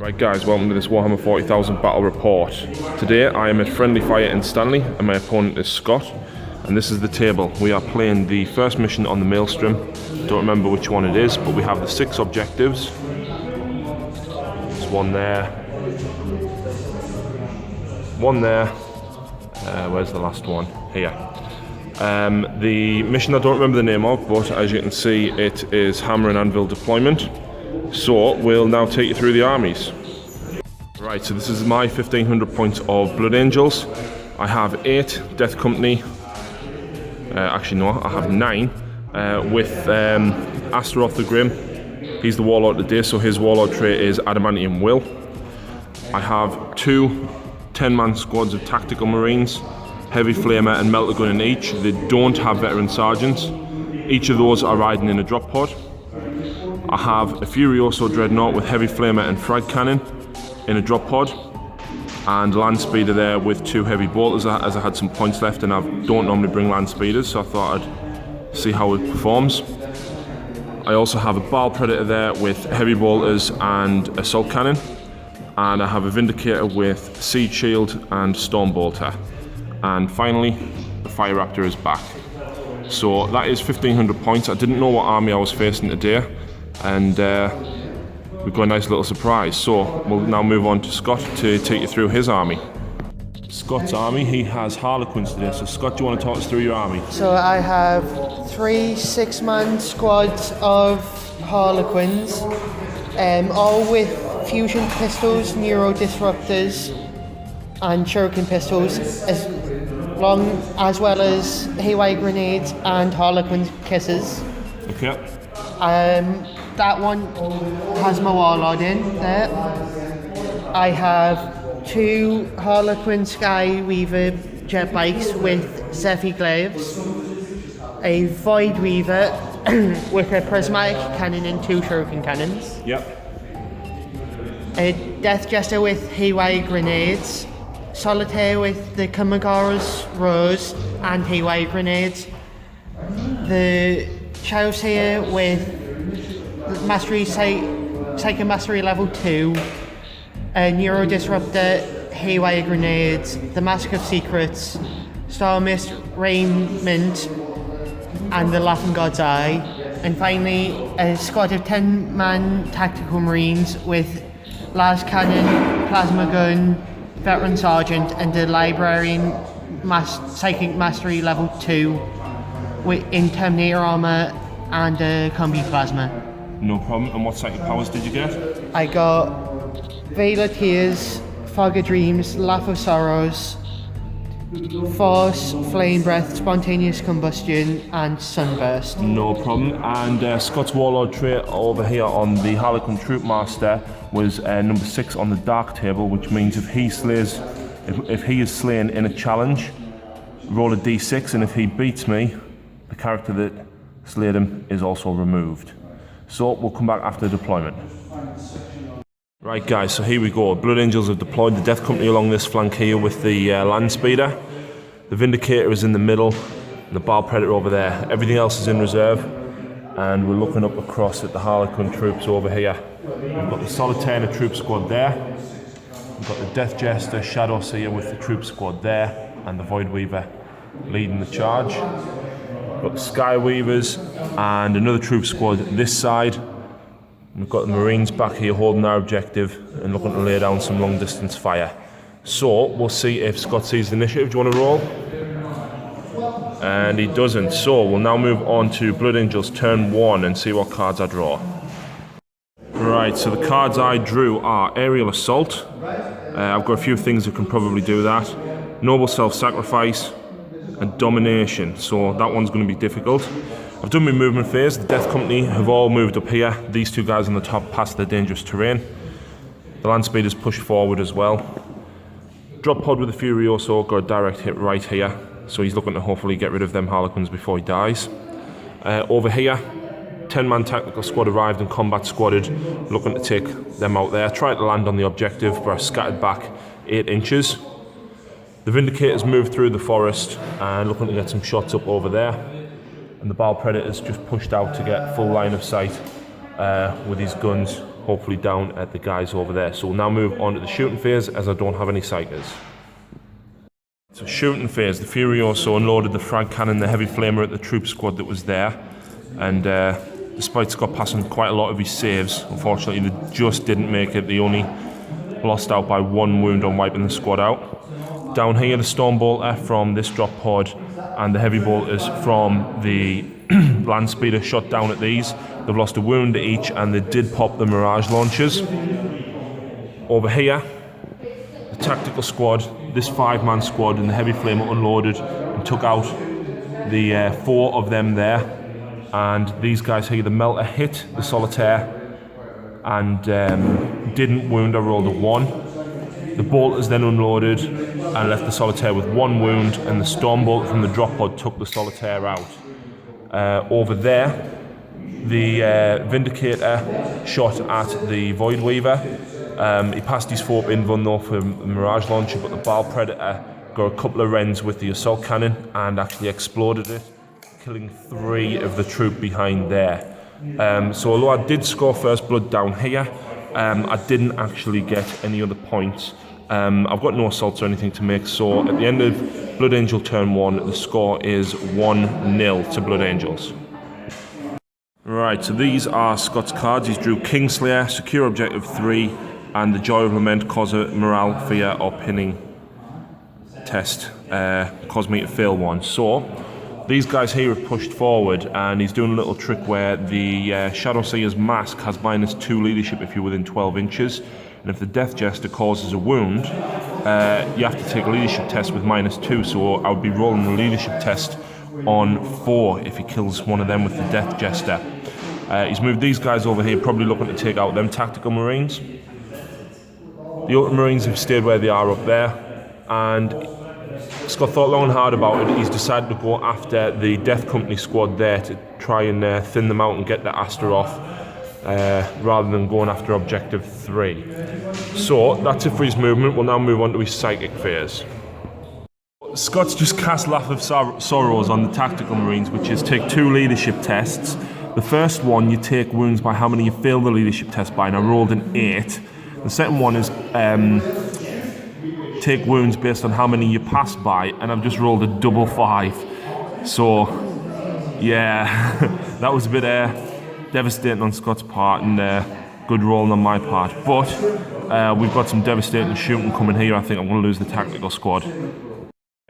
Right guys, welcome to this Warhammer 40,000 battle report. Today I am at Friendly Fire in Stanley and my opponent is Scott. And this is the table. We are playing the first mission on the Maelstrom. Don't remember which one it is, but we have the 6 objectives. There's one there. One there. Where's the last one? Here. The mission I don't remember the name of, but as you can see it is Hammer and Anvil deployment. So we'll now take you through the armies. Right, so this is my 1500 points of Blood Angels. I have 8 Death Company. Actually no, I have 9 with Astaroth the Grim. He's the Warlord today, so his Warlord trait is Adamantium Will. I have 2 10-man squads of Tactical Marines, Heavy Flamer and Melter Gun in each. They don't have Veteran Sergeants. Each of those are riding in a drop pod. I have a Furioso Dreadnought with Heavy Flamer and Frag Cannon in a drop pod, and Land Speeder there with 2 Heavy Bolters as I had some points left and I don't normally bring Land Speeders, so I thought I'd see how it performs. I also have a Baal Predator there with Heavy Bolters and Assault Cannon, and I have a Vindicator with Siege Shield and Storm Bolter. And finally, the Fire Raptor is back. So that is 1500 points. I didn't know what army I was facing today, and we've got a nice little surprise. So we'll now move on to Scott to take you through his army. Scott's army, he has Harlequins today. So Scott, do you want to talk us through your army? So I have 3 6-man squads of Harlequins, all with fusion pistols, neuro disruptors and shuriken pistols, as well as haywire grenades and Harlequin kisses. Okay. That one has my Warlord in there. I have 2 Harlequin Skyweaver jet bikes with Zephyr glaives, a Void Weaver with a prismatic cannon and 2 shuriken cannons. Yep. A Death Jester with haywire grenades, Solitaire with the Kamagaras Rose and haywire grenades, the Chowseer with Mastery Psychic Mastery level 2, a Neuro Disruptor, haywire grenades, the Mask of Secrets, Star Mist, Raiment, and the Laughing God's Eye, and finally a squad of 10-man Tactical Marines with Las Cannon, Plasma Gun, Veteran Sergeant, and a Librarian Psychic Mastery level 2 in Terminator armor and a Combi Plasma. No problem. And what psychic powers did you get? I got Veil of Tears, Fog of Dreams, Laugh of Sorrows, Force, Flame Breath, Spontaneous Combustion, and Sunburst. No problem. And Scott's Warlord trait over here on the Harlequin Troop Master was number 6 on the Dark table, which means if he is slain in a challenge, roll a d6, and if he beats me, the character that slayed him is also removed. So we'll come back after deployment. Right guys, so here we go. Blood Angels have deployed the Death Company along this flank here with the Land Speeder. The Vindicator is in the middle, and the Baal Predator over there. Everything else is in reserve, and we're looking up across at the Harlequin troops over here. We've got the Solitaire troop squad there. We've got the Death Jester, Shadowseer with the troop squad there, and the Void Weaver leading the charge. We've got the Skyweavers and another troop squad this side. We've got the Marines back here holding our objective and looking to lay down some long distance fire. So we'll see if Scott sees the initiative. Do you want to roll? And he doesn't. So we'll now move on to Blood Angels turn 1 and see what cards I draw. Right, so the cards I drew are Aerial Assault. I've got a few things that can probably do that. Noble Self-Sacrifice and Domination. So that one's going to be difficult. I've done my movement phase. The Death Company have all moved up here. These 2 guys on the top past the dangerous terrain. The Land Speeders push forward as well. Drop pod with the Furioso, got a direct hit right here. So he's looking to hopefully get rid of them Harlequins before he dies. Over here, 10-man tactical squad arrived and combat squadded, looking to take them out there. Tried to land on the objective, but are scattered back 8 inches. The Vindicators moved through the forest and looking to get some shots up over there. And the Baal Predator's just pushed out to get full line of sight with his guns hopefully down at the guys over there. So we'll now move on to the shooting phase, as I don't have any psychers. So shooting phase, the Furioso unloaded the frag cannon, the heavy flamer at the troop squad that was there, and despite Scott passing quite a lot of his saves, unfortunately they just didn't make it. They only lost out by 1 wound on wiping the squad out. Down here, the storm bolter from this drop pod and the heavy bolters from the land speeder shot down at these. They've lost a wound each, and they did pop the Mirage launchers. Over here, the tactical squad, this 5-man squad, and the heavy flamer unloaded and took out the 4 of them there. And these guys here, the melter hit the solitaire and didn't wound. I rolled a 1. The bolters then unloaded and left the solitaire with 1 wound, and the storm bolt from the drop pod took the solitaire out. Over there, the Vindicator shot at the Void Weaver. He passed his 4-pin run though for the Mirage launcher, but the Bal Predator got a couple of rends with the assault cannon and actually exploded it, killing 3 of the troop behind there. So although I did score first blood down here, I didn't actually get any other points. I've got no assaults or anything to make, so at the end of Blood Angel turn 1, the score is 1-0 to Blood Angels. Right, so these are Scott's cards. He's drew Kingslayer, Secure Objective 3, and the Joy of Lament, cause a morale, fear, or pinning test. Cause me to fail 1. So, these guys here have pushed forward, and he's doing a little trick where the Shadowseer's mask has -2 leadership if you're within 12 inches. And if the Death Jester causes a wound, you have to take a leadership test with -2. So I would be rolling the leadership test on 4 if he kills one of them with the Death Jester. He's moved these guys over here, probably looking to take out them Tactical Marines. The Ultramarines have stayed where they are up there, and Scott thought long and hard about it. He's decided to go after the Death Company squad there to try and thin them out and get the Aster off, rather than going after Objective 3. So that's it for his movement. We'll now move on to his Psychic phase. Scott's just cast Laugh of Sorrows on the Tactical Marines, which is take 2 leadership tests. The first one, you take wounds by how many you fail the leadership test by, and I rolled an 8. The second one is take wounds based on how many you pass by, and I've just rolled a double 5. So, yeah, that was a bit devastating on Scott's part, and good rolling on my part. But we've got some devastating shooting coming here. I think I'm going to lose the Tactical squad.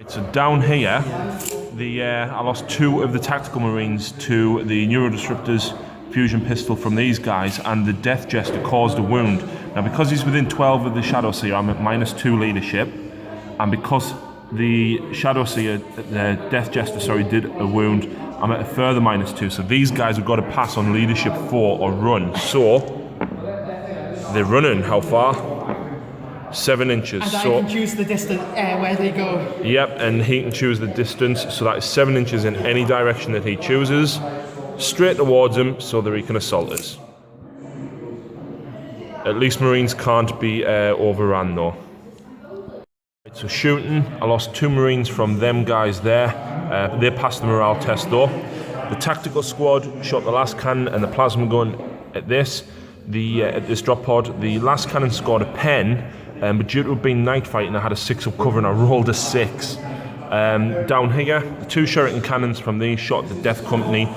So down here, I lost 2 of the Tactical Marines to the Neurodisruptors fusion pistol from these guys, and the Death Jester caused a wound. Now because he's within 12 of the Shadowseer, I'm at -2 leadership, and because the Shadowseer, the Death Jester, sorry, did a wound, I'm at a further -2. So these guys have got to pass on leadership 4 or run. So they're running how far? 7 inches. And so I can choose the distance where they go. Yep, and he can choose the distance, so that is 7 inches in any direction that he chooses, straight towards him so that he can assault us. At least Marines can't be overrun though. So shooting, I lost 2 Marines from them guys there. They passed the morale test though. The Tactical squad shot the last cannon and the plasma gun at this drop pod. The last cannon scored a pen, but due to it being night fighting, I had a 6 up cover and I rolled a 6. Down here, the 2 Shuriken cannons from these shot the Death Company.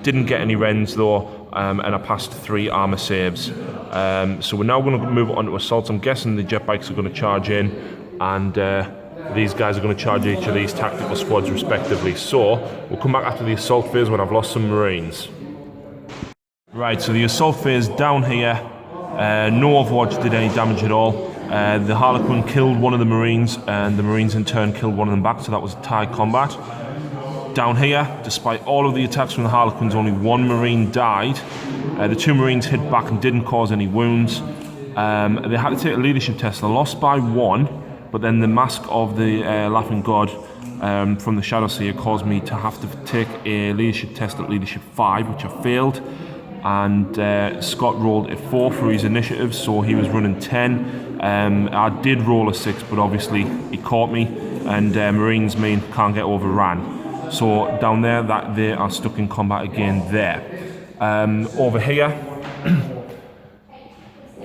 Didn't get any rends though, and I passed 3 armor saves. So we're now going to move on to assaults. I'm guessing the jet bikes are going to charge in, and these guys are going to charge each of these tactical squads respectively. So we'll come back after the assault phase when I've lost some Marines. Right, so the assault phase down here, no Overwatch did any damage at all. The Harlequin killed one of the Marines, and the Marines in turn killed one of them back, so that was a tie combat. Down here, despite all of the attacks from the Harlequins, only 1 Marine died. The 2 Marines hit back and didn't cause any wounds. They had to take a leadership test. They lost by 1, but then the mask of the Laughing God from the Shadowseer caused me to have to take a leadership test at leadership 5, which I failed. And Scott rolled a 4 for his initiative, so he was running 10. I did roll a 6, but obviously he caught me, and Marines main can't get overran. So down there, that they are stuck in combat again there. Over here,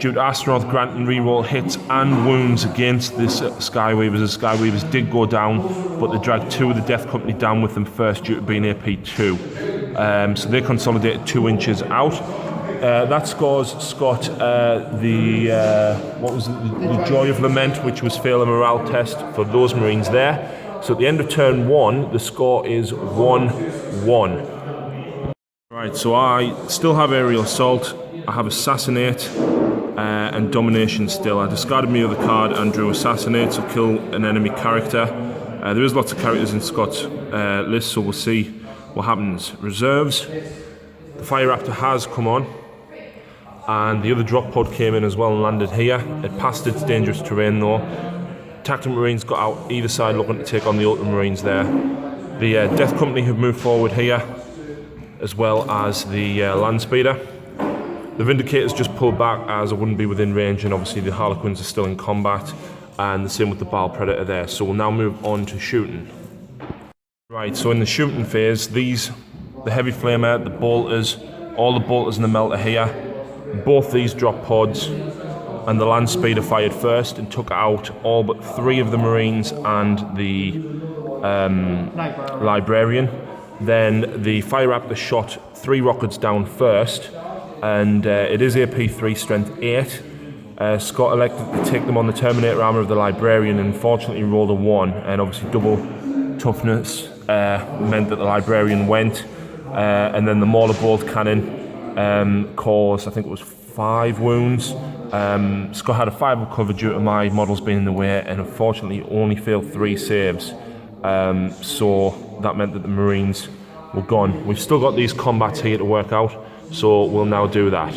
due to Astronaut granting reroll hits and wounds against this Skyweavers. The Skyweavers did go down, but they dragged 2 of the Death Company down with them first due to being AP2. So they consolidated 2 inches out. That scores Scott the Joy of Lament, which was fail a morale test for those Marines there. So at the end of turn 1, the score is 1-1. Right, so I still have Aerial Assault, I have Assassinate, and Domination still. I discarded my other card and drew Assassinate, so kill an enemy character. There is lots of characters in Scott's list, so we'll see what happens. Reserves, the Fire Raptor has come on, and the other drop pod came in as well and landed here. It passed its dangerous terrain though. Tactical Marines got out either side looking to take on the Ultimate Marines there. The Death Company have moved forward here, as well as the Land Speeder. The Vindicators just pulled back as I wouldn't be within range, and obviously the Harlequins are still in combat, and the same with the Baal Predator there. So we'll now move on to shooting. Right, so in the shooting phase, the Heavy Flamer, the Bolters, all the Bolters and the Melter here, both these drop pods, and the Land Speeder fired first and took out all but 3 of the Marines and the Librarian. Then the Fire Raptor shot 3 rockets down first, and it is AP3 strength 8. Scott elected to take them on the Terminator armor of the Librarian, and unfortunately rolled a 1, and obviously double toughness meant that the Librarian went, and then the Mauler Bolt Cannon caused, I think it was 5 wounds. Scott had a 5 recover due to my models being in the way, and unfortunately only failed 3 saves. So that meant that the Marines were gone. We've still got these combats here to work out, so we'll now do that.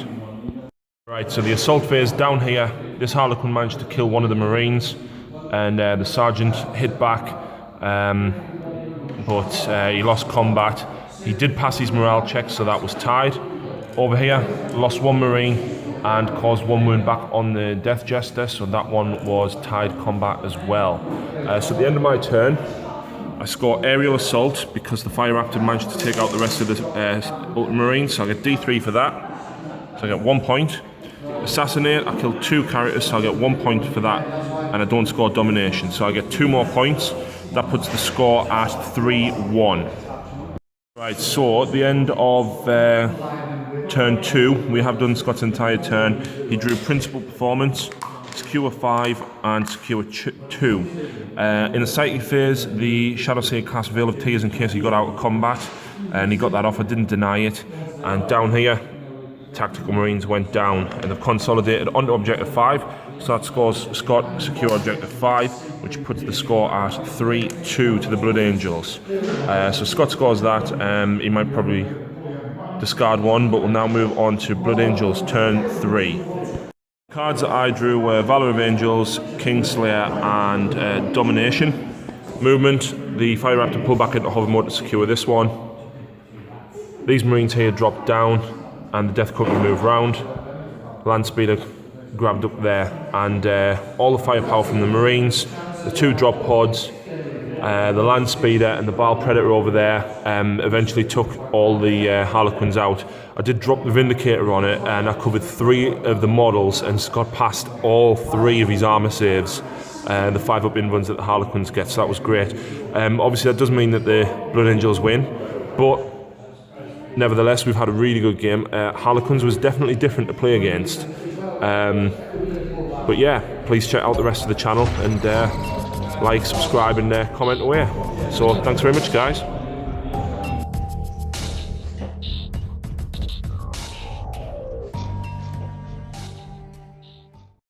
Right, so the assault phase down here, this Harlequin managed to kill one of the Marines, and the Sergeant hit back, but he lost combat. He did pass his morale check, so that was tied. Over here, lost 1 Marine and caused 1 wound back on the Death Jester, so that one was tied combat as well. So at the end of my turn, I score Aerial Assault because the Fire Raptor managed to take out the rest of the Ultramarines, so I get D3 for that. So I get 1 point. Assassinate, I kill 2 characters, so I get 1 point for that, and I don't score Domination, so I get 2 more points. That puts the score at 3-1. Right, so at the end of turn 2, we have done Scott's entire turn. He drew Principal Performance, Secure 5 and Secure 2. In the Psychic phase, the Shadowseer cast Veil of Tears in case he got out of combat, and he got that off. I didn't deny it. And down here, Tactical Marines went down, and they've consolidated onto Objective 5, so that scores Scott Secure Objective 5, which puts the score at 3-2 to the Blood Angels. So Scott scores that. He might probably discard 1, but we'll now move on to Blood Angels turn 3. Cards that I drew were Valor of Angels, Kingslayer and Domination. Movement, the Fire Raptor pulled back into hover mode to secure this one. These Marines here dropped down, and the Death Company moved round. Land Speeder grabbed up there, and all the firepower from the Marines, the 2 drop pods, the Land Speeder and the Baal Predator over there eventually took all the Harlequins out. I did drop the Vindicator on it, and I covered 3 of the models, and Scott passed all 3 of his armor saves, the 5 up in runs that the Harlequins get, so that was great. Obviously that does mean that the Blood Angels win, but nevertheless we've had a really good game. Harlequins was definitely different to play against, but yeah, please check out the rest of the channel and like, subscribe and comment away. So thanks very much guys.